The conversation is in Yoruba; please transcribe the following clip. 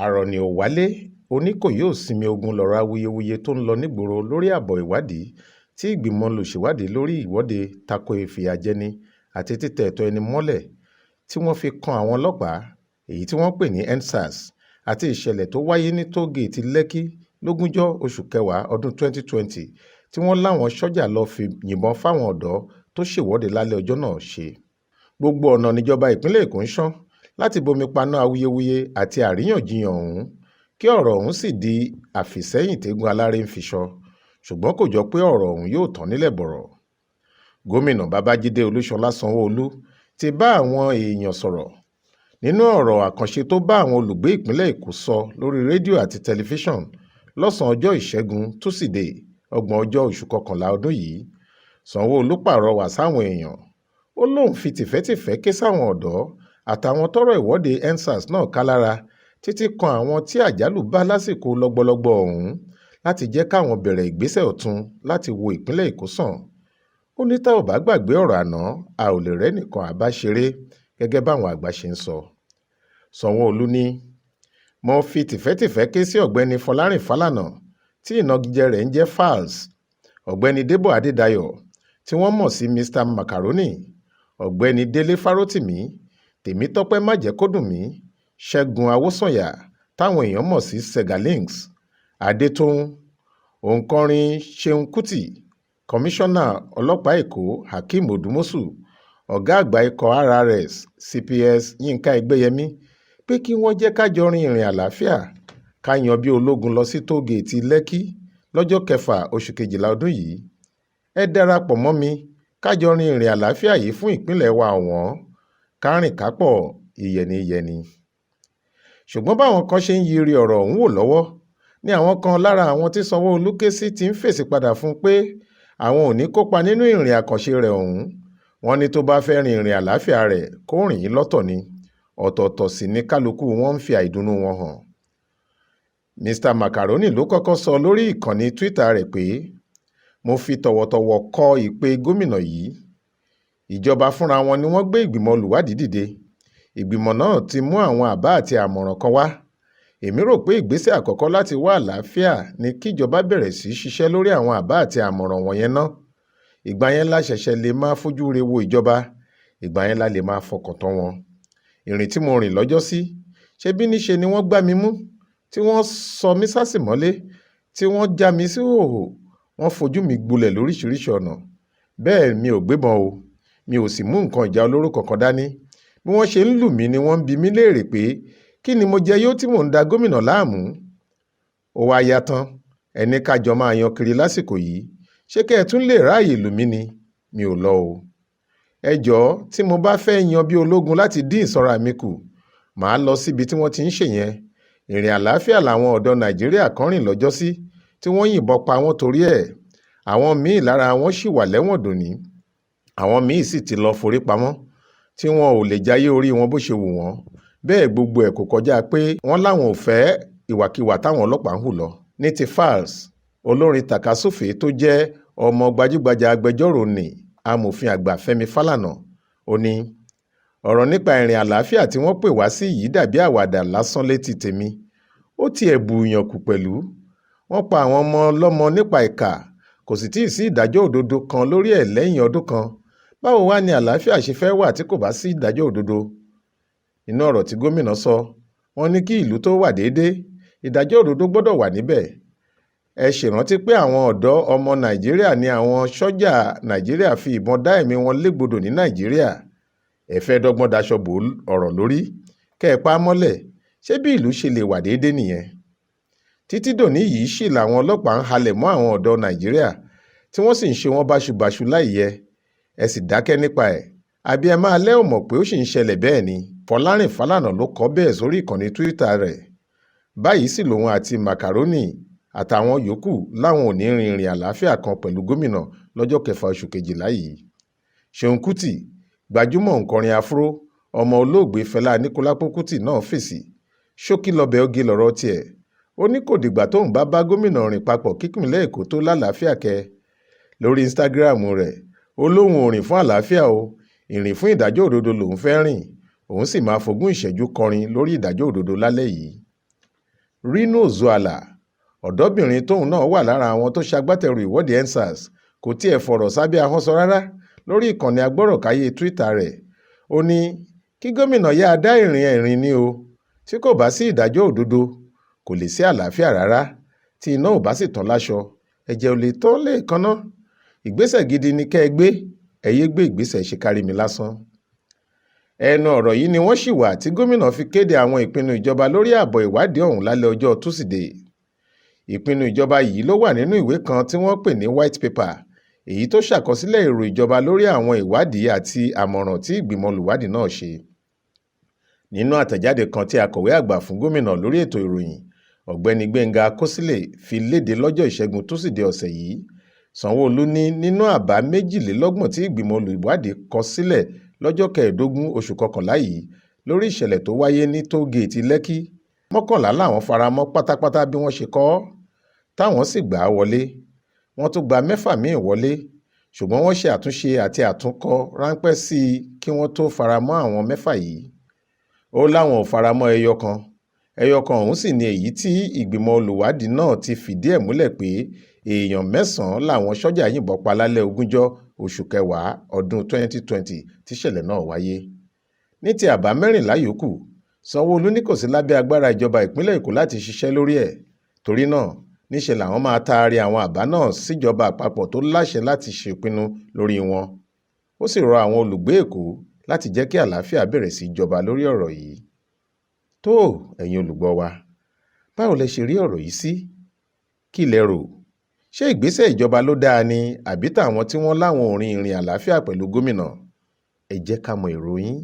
àròní ò wálé oníkòyí ò sinmi ogun lọ̀rọ̀ awuyewuye tó ń lọ nígboro lórí àbọ̀ ìwádìí tí ìgbìmọ̀ olùṣèwádìí lórí ìwọ́de tako ìfìyàjẹni àti títẹ̀ ẹ̀tọ́ ẹni mọ́lẹ̀ tí wọ́n fi kan àwọn ọlọ́pàá èyí tí wọ́n pè ní EndSARS àti ìṣẹ̀lẹ̀ tó wáyé ní tóògèètì Lẹ́kì lógúnjọ́ oṣù kẹwàá ọdún 2020 tí wọ́n láwọn sójà lọ́ọ́ fi yìnbọn fáwọn ọ̀dọ́ tó ṣèwọ́de lálẹ́ ọjọ́ náà ṣe. Gbogbo ọ̀nà níjọba ìpínlẹ̀ Èkó ń ṣán láti bomi paná awuyewuye àti àríyànjiyàn ọ̀hún kí ọ̀rọ̀ ọ̀hún sì di àfìsẹ́yìn tégun aláré ń fiṣọ, ṣùgbọ́n kò jọ pé ọ̀rọ̀ ọ̀hún yóò tán nílẹ̀ bọ̀rọ̀. Gómìnà Babájídé Olúṣọlá Sanwó-Olú ti bá àwọn èèyàn sọ̀rọ̀ nínú ọ̀rọ̀ àkànṣe tó bá àwọn olùgbé ìpínlẹ̀ Èkó sọ lórí rédíò àti tẹlifíṣọ̀n lọ́sàn-án ọjọ́ Ìṣẹ́gun túsídẹ̀ẹ́ 30 oṣù kọkànlá ọdún yìí. Sanwó-Olú pàrọwà sáwọn èèyàn, ó lóun fi tìfẹ́tìfẹ́ ké sáwọn ọ̀dọ́ àtàwọn tọ́rọ̀ ìwọ́de EndSARS náà ká lára títí kan àwọn tí àjálù bá lásìkò lọ́gbọ́lọ́gbọ́ ọ̀hún láti jẹ́ káwọn bẹ̀rẹ̀ ìgbésẹ̀ ọ̀tun láti wo ìpínlẹ̀ Èkó sàn. Ó ní tá ò bá gbàgbé ọ̀rọ̀ àná a ò lè rẹ́nìkan àbá ṣeré gẹ́gẹ́ báwọn àgbà ṣe ń sọ. Sanwó-Olú ní mo fi tìfẹ́tìfẹ́ ké sí ọ̀gbẹ́ni Fọlárìn Fálànà tí ìnagijẹ rẹ̀ ń jẹ́ Falz, ọ̀gbẹ́ni Débọ̀ Adédayọ̀ tí wọ́n mọ̀ sí Mr Macaroni, ọ̀gbẹ́ni Délé Fárótìmí, Tèmítọ́pẹ́ Májẹ̀kódùnmí, Ṣẹ́gun Awósànyà táwọn èèyàn mọ̀ sí Segalinks, Adétóun, òǹkọrin Ṣeun Kútì, kọmíṣánná ọlọ́pàá Èkó Hakeem Odùmọ̀ṣù, ọ̀gá àgbà ikọ̀ RRS CPS Yínká Ẹgbẹ́yẹmí pé kí wọ́n jẹ́ ká jọ rin ìrìn àlàáfíà ká yan bí ológun lọ sí tóògèètì Lẹ́kì lọ́jọ́ 6 oṣù kejìlá ọdún yìí. Ẹ darapọ̀ mọ́ mi ká jọ rin ìrìn àlàáfíà yìí fún ìpínlẹ̀ wa ọ̀wọ́n, ká rìn kápọ̀ ìyẹniyẹni. Ṣùgbọ́n báwọn kan ṣe ń yiri ọ̀rọ̀ ọ̀hún wò lọ́wọ́ ni àwọn kan lára àwọn tí Sanwó-Olú ké sí ti ń fèsì padà fún pé àwọn ò ní kópa nínú ìrìn àkànṣe rẹ̀ ọ̀hún. Wọ́n ní tó bá fẹ́ rin ìrìn àlàáfíà rẹ̀ kó rìn yín lọ́tọ̀ ni, ọ̀tọ̀ọ̀tọ̀ sì ni kálukú wọn ń fi àìdùnnú wọn hàn. Mr Macaroni ló kọ́kọ́ sọ lórí ìkànnì Twitter rẹ̀ pé mo fi tọ̀wọ̀tọ̀wọ̀ kọ ìpè gómìnà yìí. Ìjọba fúnra wọn ni wọ́n gbé ìgbìmọ̀ olùwádìí dìde. Ìgbìmọ̀ náà ti mú àwọn àbá àti àmọ̀ràn kan wá. Èmi rò pé ìgbésẹ̀ àkọ́kọ́ láti wá àlàáfíà ni kíjọba bẹ̀rẹ̀ sí ṣiṣẹ́ lórí àwọn àbá àti àmọ̀ràn wọ̀nyẹn ná. Ìgbà yẹn la ṣẹ̀ṣẹ̀ lè máa fojú re wo ìjọba, ìgbà yẹn la lè máa fọkàn tán wọn. Ìrìn tí mo rìn lọ́jọ́ sí, ṣebí níṣe ni wọ́n gbá mi mú, tí wọ́n sọ mí sásìmọ́lé, tí wọ́n já mi sí hòhò, wọ́n fojú mi gbolẹ̀ lóríṣiríṣi ọ̀nà. Bẹ́ẹ̀ mi ò gbébọn o, mi ò sì mú nǹkan ìjà olóró kankan dání. Bí wọ́n ṣe ń lù mí ni wọ́n ń bi mí léèrè pé kí ni mo jẹ yó tí mò ń da gómìnà láàmú. Ó wá yá tán, ẹni kájọ máa yan kiri lásìkò yìí, ṣé kẹ́ ẹ tún lè ráàyè lù mí ni? Mi ò lọ o. Ẹ jọ̀ọ́ tí mo bá fẹ́ yan bí ológun láti dín ìṣọ́ra mi kù, màá lọ síbi tí wọ́n ti ń ṣèyẹn. Ìrìn àlàáfíà làwọn ọ̀dọ́ Nàìjíríà kan rìn lọ́jọ́sí tí wọ́n yìnbọn pa wọ́n torí ẹ̀. Àwọn míì lára wọn ṣì wà lẹ́wọ̀n dòní. Àwọn míì sì ti lọ forí pamọ́ tí wọn ò lè jayé orí wọn bó ṣe wù wọ́n. Bẹ́ẹ̀ gbogbo ẹ̀ kò kọjá pé wọ́n láwọn ò fẹ́ ìwàkiwà táwọn ọlọ́pàá ń hù lọ. Ní ti Falz, olórin tàkasúfèé tó jẹ́ ọmọ gbajúgbajà agbẹjọ́rò ní amòfin àgbà Fẹ́mi Fálànà, ó ní ọ̀rọ̀ nípa ìrìn àlàáfíà tí wọ́n pè wá sí yìí dàbí àwàdà lásán létí tèmi. Ó tiẹ̀ bùyàn kù pẹ̀lú. Wọ́n pa àwọn ọmọ ọlọ́mọ nípa ìkà, kò sì tíì sí ìdájọ́ òdodo kan lórí ẹ̀ lẹ́yìn ọdún kan. Báwo wá ni àlàáfíà ṣe fẹ́ wà tí kò bá sí ìdájọ́ òdodo? Inú ọ̀rọ̀ tí gómìnà sọ, wọ́n ní kí ìlú tó wà déédé, ìdájọ́ òdodo gbọ́dọ̀ wà níbẹ̀. Ẹ ṣèrántí pé àwọn ọ̀dọ́ ọmọ Nàìjíríà ni àwọn sọ́jà Nàìjíríà fi ìbọn dá ẹ̀mí wọn légbodò ní Nàìjíríà. Ẹ fẹ́ dọ́gbọ́n daṣọ bò ọ̀rọ̀ lórí, kẹ́ ẹ pa á mọ́lẹ̀. Ṣé bí ìlú ṣe lè wà déédé nìyẹn? Títí dòní yìí ṣì làwọn ọlọ́pàá ń halẹ̀ mọ́ àwọn ọ̀dọ́ Nàìjíríà tí wọ́n sì ń ṣe wọ́n báṣubàṣu láìyẹ. Ẹ sì dákẹ́ nípa ẹ̀. Àbí ẹ máa lẹ́ ò mọ̀ pé ó sì ń ṣẹlẹ̀ bẹ́ẹ̀ ni? Fọlárìn Fálànà ló kọ bẹ́ẹ̀ sórí ìkànnì Twitter rẹ̀. Báyìí sì lòun àti Macaroni àtàwọn yòókù láwọn ò ní rin ìrìn àlàáfíà kan pẹ̀lú gómìnà lọ́jọ́ 6 oṣù kejìlá yìí. Ṣeun Kútì, gbajúmọ̀ òǹkọrin afro, ọmọ olóògbé Fẹlá Aníkúlápó Kútì náà fèsì. Ṣókí lọbẹ̀ oge lọ̀rọ̀ tiẹ̀. Ó ní kò dìgbà tóun bá gómìnà rìn papọ̀ kípínlẹ̀ Èkó tó lálàáfíà kẹ. Lórí Instagram rẹ̀, ó lóun ò rìn fún àlàáfíà o, ìrìn fún ìdájọ́ òdodo lòun fẹ́ rìn. Òun sì máa fogún ìṣẹ́jú kọrin lórí ìdájọ́ òdodo lálẹ́ yìí. Rino Ozuala, ọ̀dọ́bìnrin tóun náà wà lára àwọn tó ṣagbátẹrù ìwọ́de EndSARS, kò tiẹ̀ fọ̀rọ̀ sábẹ́ ahọ́n sọ rárá lórí ìkànnì agbọ́rọ̀káyé Twitter rẹ̀. Ó ní kí gómìnà yáa dá ìrìn ẹ̀rìn ni o, tí kò bá sí ìdájọ́ òdodo kò lè sí àlàáfíà rárá, tí iná ò bá sì tán láṣọ ẹ̀jẹ̀ ò lè tán léèkánná. Ìgbésẹ̀ gidi ni kẹ́ ẹ gbé, ẹ yé gbé ìgbésẹ̀ ṣe kárí mi lásán. Ẹnu ọ̀rọ̀ yìí ni wọ́n ṣì wà tí gómìnà fi kéde àwọn ìpinnu ìjọba lórí àbọ̀ ìwádìí ọ̀hún lálẹ́ ọjọ́ Túsìdeè. Ìpinnu ìjọba yìí ló wà nínú ìwé kan tí wọ́n pè ní white paper, èyí tó ṣàkọsílẹ̀ èrò ìjọba lórí àwọn ìwádìí àti àmọ̀ràn tí ìgbìmọ̀ olùwádìí náà ṣe. Nínú àtẹ̀jáde kan tí akọ̀wé àgbà fún gómìnà lórí ètò ìròyìn, ọ̀gbẹ́ni Gbénga Akósílẹ̀ fi léde lọ́jọ́ Ìṣẹ́gun Túsìdeè ọ̀sẹ̀ yìí, Sanwó-Olú ní nínú àbá 22 tí ìgbìmọ̀ olùwádìí kọ sílẹ̀ lọ́jọ́ 15 oṣù kọkànlá yìí lórí ìṣẹ̀lẹ̀ tó wáyé ní tóógèètì Lẹ́kì, 11 làwọn faramọ́ pátápátá bí wọ́n ṣe kọ ọ́, táwọn sì gbà á wọlé. Wọ́n tún gba 6 míì wọlé, ṣùgbọ́n wọ́n ṣe àtúnṣe àti àtúnkọ ráńpẹ́ sí i kí wọ́n tó faramọ́ àwọn 6 yìí. Ó láwọn ò faramọ́ ẹyọ kan ọ̀hún sì ni èyí tí ìgbìmọ̀ olùwádìí náà ti fìdí ẹ̀ múlẹ̀ pé èèyàn 9 làwọn sójà yìnbọn pa lálẹ́ 20 oṣù kẹwàá ọdún 2020 tíṣẹ̀lẹ̀ náà wáyé. Ní ti àbá 14 yòókù, Sanwó-Olú ní kò sí lábẹ́ agbára ìjọba ìpínlẹ̀ Èkó láti ṣiṣẹ́ lórí ẹ̀, torí náà níṣe làwọn máa taari àwọn àbá náà síjọba àpapọ̀ tó láṣẹ láti ṣèpinnu lórí wọn. Ó sì rọ àwọn olùgbé Èkó láti jẹ́ kí àlàáfíà bẹ̀rẹ̀ sí jọba lórí ọ̀rọ̀ yìí. Tó ẹ̀yin olùgbọ́ wa, báwo lẹ ṣe rí ọ̀rọ̀ yìí sí? Kí lẹ rò? Ṣé ìgbésẹ̀ ìjọba ló dáa ni àbí tàwọn tí wọ́n láwọn ò rin ìrìn àlàáfíà pẹ̀lú gómìnà? Ẹ jẹ́ ká mọ èrò yín.